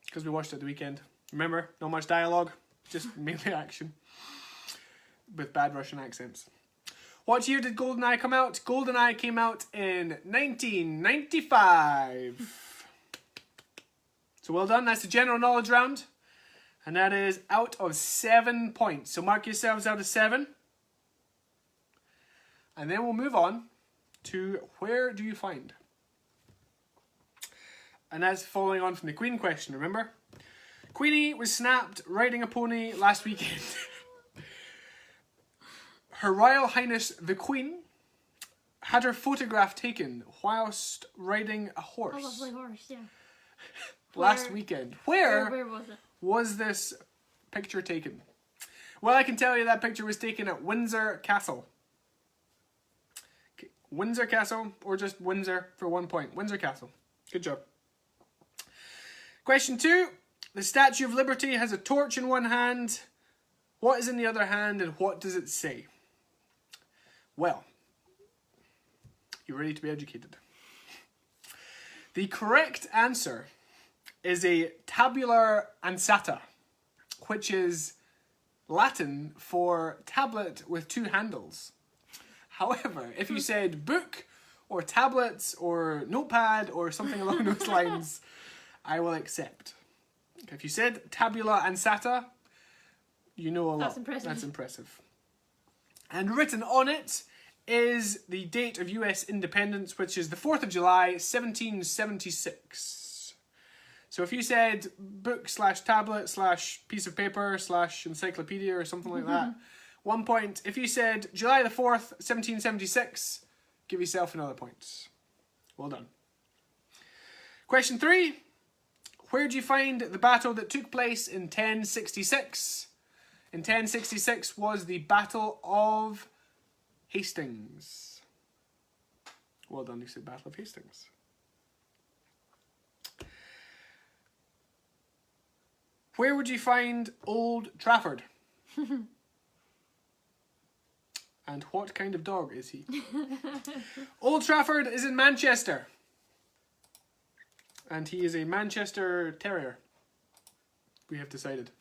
Because we watched it the weekend. Remember, not much dialogue, just mainly action. With bad Russian accents. What year did GoldenEye come out? GoldenEye came out in 1995. So well done, that's the general knowledge round. And that is out of 7 points. So mark yourselves out of 7. And then we'll move on to where do you find? And that's following on from the Queen question, remember? Queenie was snapped riding a pony last weekend. Her Royal Highness the Queen had her photograph taken whilst riding a horse. A lovely horse, yeah. Last weekend. Where was it? Was this picture taken? Well, I can tell you that picture was taken at Windsor Castle. Okay. Windsor Castle, or just Windsor for 1 point. Windsor Castle. Good job. Question 2. The Statue of Liberty has a torch in one hand. What is in the other hand and what does it say? Well, you're ready to be educated. The correct answer is a tabula ansata, which is Latin for tablet with 2 handles. However, if you said book or tablets or notepad or something along those lines, I will accept. If you said tabula ansata, you know a lot. That's impressive. That's impressive. And written on it is the date of US independence, which is the 4th of July, 1776. So if you said book / tablet / piece of paper / encyclopedia or something like that, 1 point. If you said July the 4th, 1776, give yourself another point. Well done. Question 3. Where do you find the battle that took place in 1066? In 1066 was the Battle of Hastings. Well done, you said Battle of Hastings. Where would you find Old Trafford? And what kind of dog is he? Old Trafford is in Manchester. And he is a Manchester Terrier. We have decided.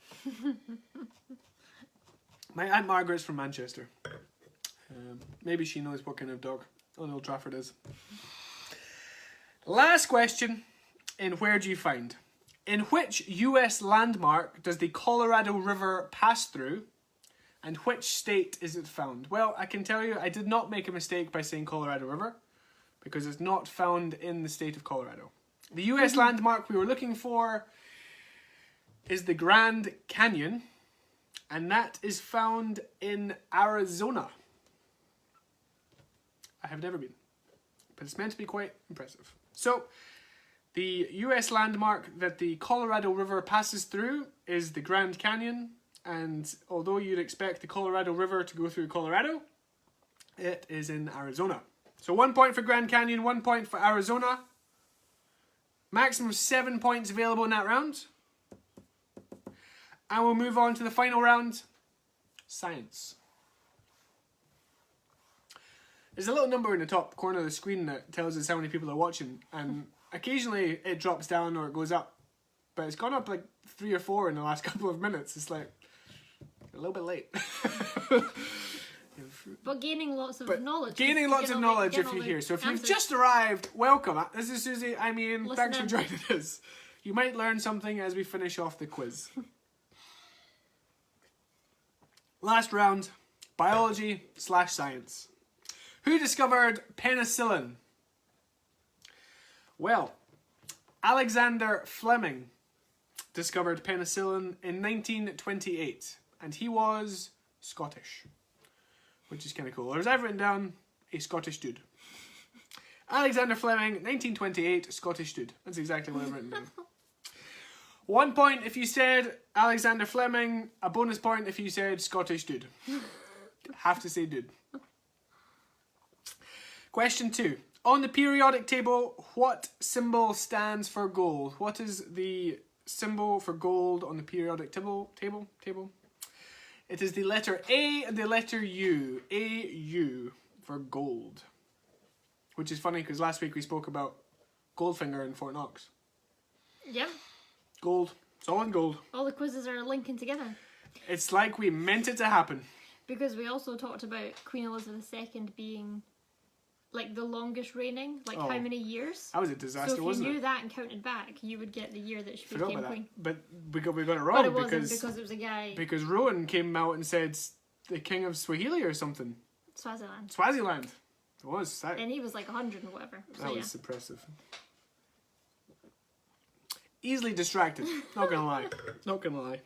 My Aunt Margaret's from Manchester. Maybe she knows what kind of dog Old Trafford is. Last question. In where do you find? In which US landmark does the Colorado River pass through? And which state is it found? Well, I can tell you I did not make a mistake by saying Colorado River, because it's not found in the state of Colorado. The US landmark we were looking for is the Grand Canyon, and that is found in Arizona. I have never been, but it's meant to be quite impressive. So, the US landmark that the Colorado River passes through is the Grand Canyon, and although you'd expect the Colorado River to go through Colorado, it is in Arizona. So 1 point for Grand Canyon, 1 point for Arizona. Maximum 7 points available in that round. And we'll move on to the final round, science. There's a little number in the top corner of the screen that tells us how many people are watching, and occasionally it drops down or it goes up, but it's gone up like 3 or 4 in the last couple of minutes. It's like a little bit late. But gaining lots of knowledge. Gaining lots of knowledge if you're here. So if you've just arrived, welcome. This is Susie. I'm Ian. Thanks for joining us. You might learn something as we finish off the quiz. Last round, biology / science. Who discovered penicillin? Well, Alexander Fleming discovered penicillin in 1928, and he was Scottish, which is kind of cool. Or as I've written down, a Scottish dude. Alexander Fleming, 1928, Scottish dude. That's exactly what I've written down. 1 point if you said Alexander Fleming, a bonus point if you said Scottish dude. Have to say dude. Question 2. On the periodic table, what symbol stands for gold? What is the symbol for gold on the periodic table? It is the letter A and the letter U. A-U for gold. Which is funny because last week we spoke about Goldfinger in Fort Knox. Yep. Gold. It's all in gold. All the quizzes are linking together. It's like we meant it to happen. Because we also talked about Queen Elizabeth II being like the longest reigning, like how many years? That was a disaster, so if wasn't you it? knew that and counted back, you would get the year that she Forgot became about queen. that. But we got it wrong But it wasn't because it was a guy. because Rowan came out and said the king of Swahili or something. Swaziland. Swaziland. It was. That, And he was like 100 and whatever. So that yeah. was impressive. Easily distracted. Not gonna lie. Not gonna lie.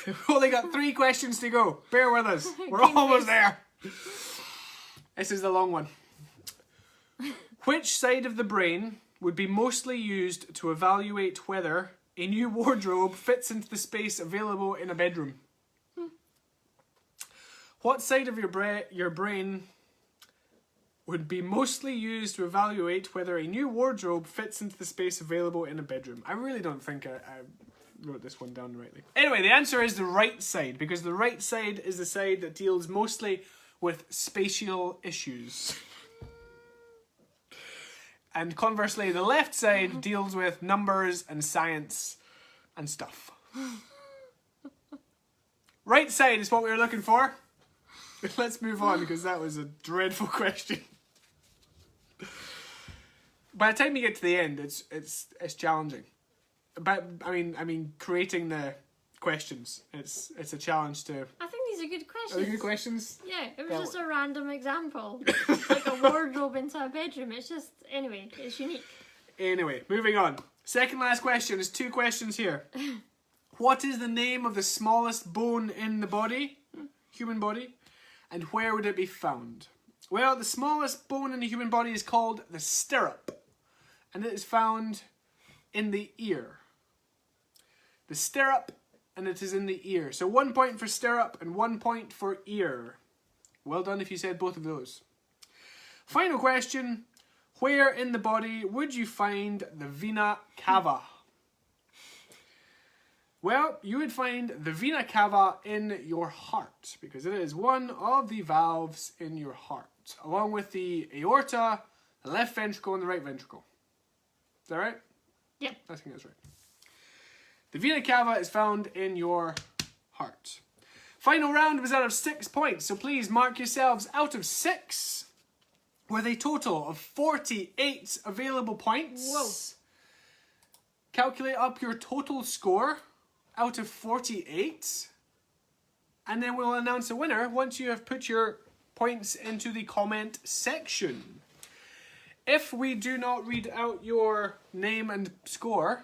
We've only got 3 questions to go. Bear with us. We're Game almost face. there. This is the long one. Which side of the brain would be mostly used to evaluate whether a new wardrobe fits into the space available in a bedroom? What side of your brain would be mostly used to evaluate whether a new wardrobe fits into the space available in a bedroom? I really don't think I wrote this one down rightly. Anyway, the answer is the right side, because the right side is the side that deals mostly with spatial issues. And conversely, the left side deals with numbers and science and stuff. Right side is what we were looking for. Let's move on, because that was a dreadful question. By the time you get to the end, it's challenging. But I mean, creating the questions, it's a challenge to. I think these are good questions. Are they good questions? Yeah, it was Well- just a random example. Like a wardrobe into a bedroom. It's just, anyway, it's unique. Anyway, moving on. Second last question. There's 2 questions here. What is the name of the smallest bone in the body, human body, and where would it be found? Well, the smallest bone in the human body is called the stirrup, and it is found in the ear. The stirrup, and it is in the ear. So 1 point for stirrup and 1 point for ear. Well done if you said both of those. Final question. Where in the body would you find the vena cava? Well, you would find the vena cava in your heart, because it is one of the valves in your heart, along with the aorta, the left ventricle, and the right ventricle. Is that right? Yep. I think that's right. The vena cava is found in your heart. Final round was out of 6 points, so please mark yourselves out of 6 with a total of 48 available points. Whoa. Calculate up your total score out of 48, and then we'll announce a winner once you have put your points into the comment section. If we do not read out your name and score,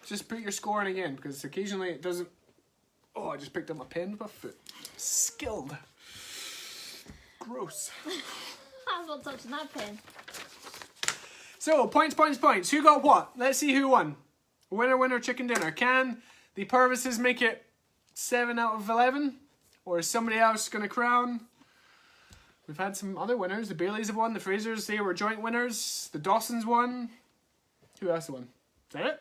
just put your score in again, because occasionally it doesn't. Oh, I just picked up my pen with my foot. Skilled. Gross. I'm not touching that pen. So, points. Who got what? Let's see who won. Winner, chicken dinner. Can the Purvises make it 7 out of 11? Or is somebody else going to crown? We've had some other winners. The Baileys have won. The Frasers, they were joint winners. The Dawsons won. Who else won? Is that it?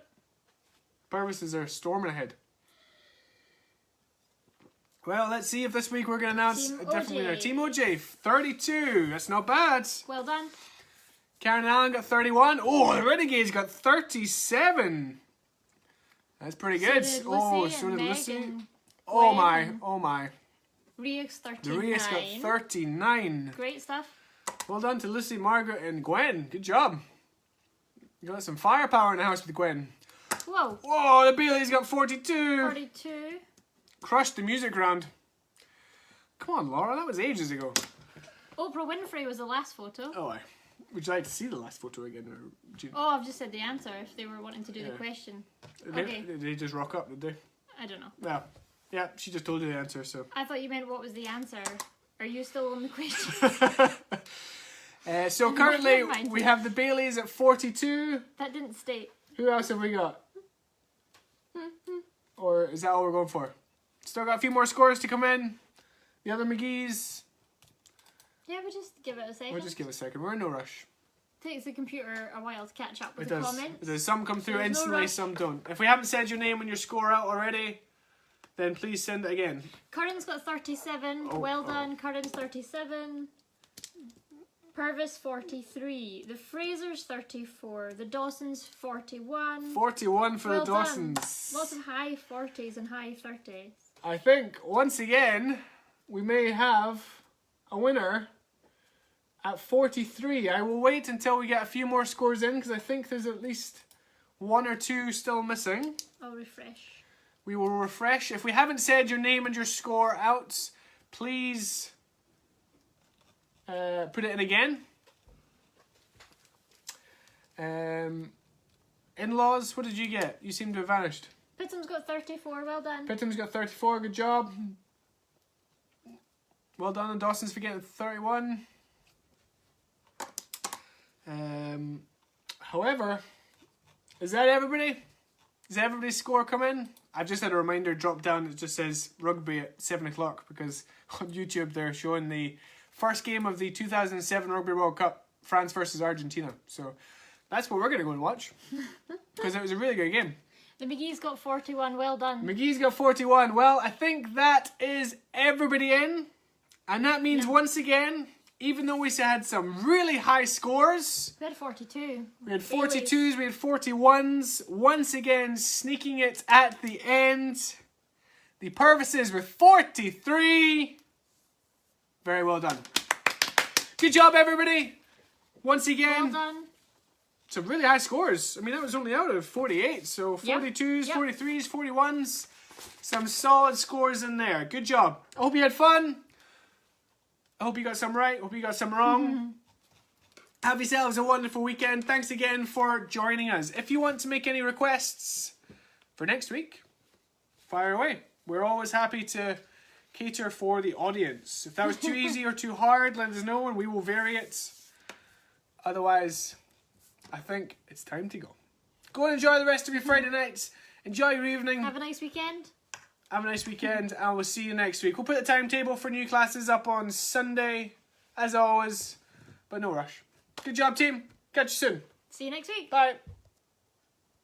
Purvises are storming ahead. Well, let's see if this week we're going to announce Team a different winner. OJ. Team OJ, 32. That's not bad. Well done. Karen and Alan got 31. Oh, the Renegades got 37. That's pretty good. So did Oh, Lucy so and did Meg Lucy. and Oh Gwen my, and oh my. Ria's The 39. Rias got 39. Great stuff. Well done to Lucy, Margaret, and Gwen. Good job. You got some firepower in the house with Gwen. Whoa. Whoa, the Baileys got 42. 42. Crushed the music round. Come on, Laura, that was ages ago. Oprah Winfrey was the last photo. Oh, aye. Would you like to see the last photo again? Or would you... Oh, I've just said the answer if they were wanting to do Yeah. the question. Did Okay. they just rock up, did they? I don't know. Well, yeah, she just told you the answer, so. I thought you meant what was the answer. Are you still on the question? So currently Never mind. we have the Baileys at 42. That didn't state. Who else have we got? Or is that all we're going for? Still got a few more scores to come in. The other McGee's. Yeah, we'll just give it a second. We'll just give it a second. We're in no rush. Takes the computer a while to catch up with It the does. comments. It does. Some come through There's no instantly, rush. some don't. If we haven't said your name and your score out already, then please send it again. Curran's got 37. Well done. Curran's 37. Purvis 43. The Frasers 34. The Dawsons 41. 41 for Well the done. Dawsons. Lots of high 40s and high 30s. I think, once again, we may have a winner at 43. I will wait until we get a few more scores in, because I think there's at least one or two still missing. I'll refresh. We will refresh. If we haven't said your name and your score out, please put it in again. In-laws, what did you get? You seem to have vanished. Pittom's got 34. Well done. Pittom's got 34. Good job. Well done. And Dawson's for getting 31. However, is that everybody? Does everybody's score come in? I've just had a reminder drop down that just says rugby at 7 o'clock, because on YouTube they're showing the first game of the 2007 Rugby World Cup, France versus Argentina. So that's what we're going to go and watch, because it was a really good game. The McGee's got 41. Well done. McGee's got 41. Well, I think that is everybody in. And that means, once again, even though we had some really high scores, We had 42. we had 42s, we had 41s, once again sneaking it at the end. The Purvises with 43. Very well done. Good job, everybody. Once Well again, done. some really high scores. I mean, that was only out of 48. So 42s, Yep. 43s, 41s. Some solid scores in there. Good job. I hope you had fun. I hope you got some right. I hope you got some wrong. Have yourselves a wonderful weekend. Thanks again for joining us. If you want to make any requests for next week, fire away. We're always happy to cater for the audience. If that was too easy or too hard, let us know and we will vary it. Otherwise, I think it's time to go. Go and enjoy the rest of your Friday nights. Enjoy your evening. Have a nice weekend. Have a nice weekend, and we'll see you next week. We'll put the timetable for new classes up on Sunday, as always, but no rush. Good job, team. Catch you soon. See you next week. Bye.